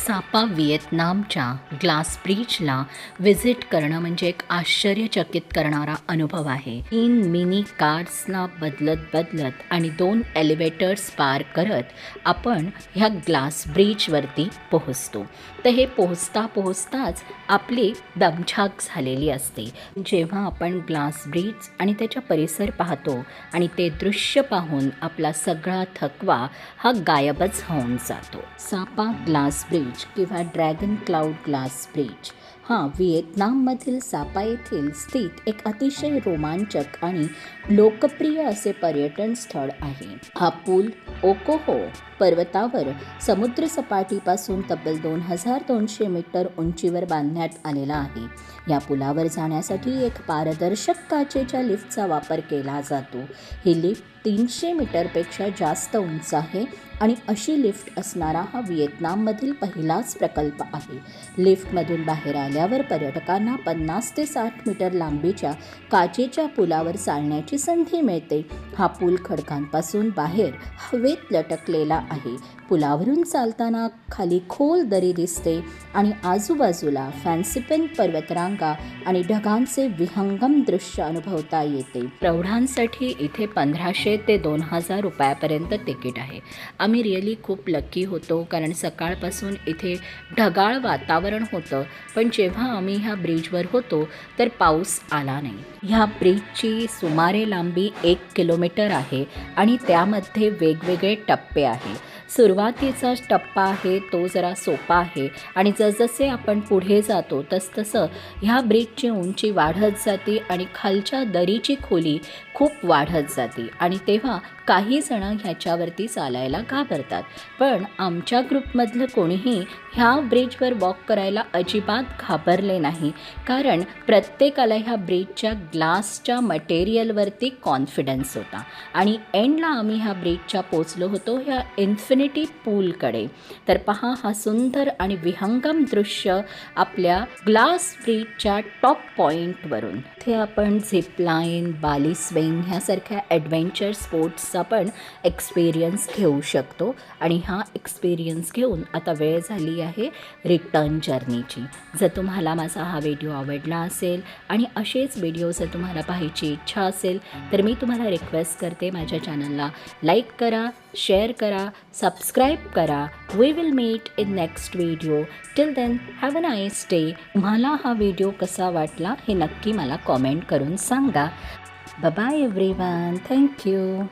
सापा व्हिएतनामच्या glass ब्रिजला visit करणं म्हणजे एक आश्चर्यचकित करणारा अनुभव आहे. 3 मिनी कार्सला बदलत आणि 2 एलिव्हेटर्स पार करत आपण ह्या ग्लास ब्रिजवरती पोहोचतो. तर हे पोहोचताच आपली दमछाक झालेली असते. जेव्हा आपण ग्लास ब्रिज आणि त्याच्या परिसर पाहतो आणि ते दृश्य पाहून आपला सगळा थकवा हा गायबच होऊन जातो. सापा ग्लास ब्रिज किंवा ड्रॅगन क्लाउड ग्लास ब्रिज हा व्हिएतनाममधील सापा येथील स्थित एक अतिशय रोमांचक आणि लोकप्रिय असे पर्यटन स्थळ आहे. हा पूल ओकोहो पर्वतावर समुद्रसपाटीपासून तब्बल 2200 मीटर उंचीवर बांधण्यात आलेला आहे. या पुलावर जाण्यासाठी एक पारदर्शक काचेच्या लिफ्टचा वापर केला जातो. ही लिफ्ट 300 मीटरपेक्षा जास्त उंच आहे आणि अशी लिफ्ट असणारा हा व्हिएतनाममधील पहिलाच प्रकल्प आहे. लिफ्टमधून बाहेर आल्यावर पर्यटकांना 50 ते 60 मीटर लांबीच्या काचेच्या पुलावर चालण्याची संधी मिळते. हा पूल खडकांपासून बाहेर हवेत लटकलेला आहे. पुलावरून चालताना खाली खोल दरी दिसते आणि आजूबाजूला फॅन्सीपेन पर्वतरांगा आणि ढगांचे विहंगम दृश्य अनुभवता येते. प्रौढांसाठी इथे 1500 ते 2000 रुपयापर्यंत तिकीट आहे. आम्ही रिअली खूप लकी होतो कारण सकाळपासून इथे ढगाळ वातावरण होतं, पण जेव्हा आम्ही ह्या ब्रिजवर होतो तर पाऊस आला नाही. ह्या ब्रिजची सुमारे लांबी 1 किलोमीटर आहे आणि त्यामध्ये वेगवेगळे टप्पे आहे. सुरुवातीचा टप्पा आहे तो जरा सोपा आहे आणि जसजसे आपण पुढे जातो तसतसं ह्या ब्रिजची उंची वाढत जाते आणि खालच्या दरीची खोली खूप वाढत जाते आणि तेव्हा काही जण ह्याच्यावरती चालायला घाबरतात. पण आमच्या ग्रुपमधलं कोणीही ह्या ब्रिजवर वॉक करायला अजिबात घाबरले नाही, कारण प्रत्येकाला ह्या ब्रिजच्या ग्लासच्या मटेरियलवरती कॉन्फिडन्स होता. आणि एंडला आम्ही ह्या ब्रिजच्या पोचलो होतो ह्या इन्फिनिटी पूलकडे. तर पहा, हा सुंदर आणि विहंगम दृश्य आपल्या ग्लास ब्रिजच्या टॉप पॉईंटवरून. इथे आपण झिपलाईन, बाली स्विंग ह्यासारख्या ॲडव्हेंचर स्पोर्ट्सचा पण एक्सपिरियन्स घेऊ शकतो. आणि हा एक्सपिरियन्स घेऊन आता वेळ झाली आहे रिटर्न जर्नीची. जर तुम्हाला माझा हा व्हिडिओ आवडला असेल आणि असेच व्हिडिओ जर तुम्हाला पाहायची इच्छा असेल तर मी तुम्हाला रिक्वेस्ट करते, माझ्या चॅनलला लाईक करा, शेअर करा, सबस्क्राईब करा. We will meet in next video. Till then have a nice day. तुम्हाला हा व्हिडिओ कसा वाटला हे नक्की मला कॉमेंट करून सांगा. Bye bye everyone. थँक्यू.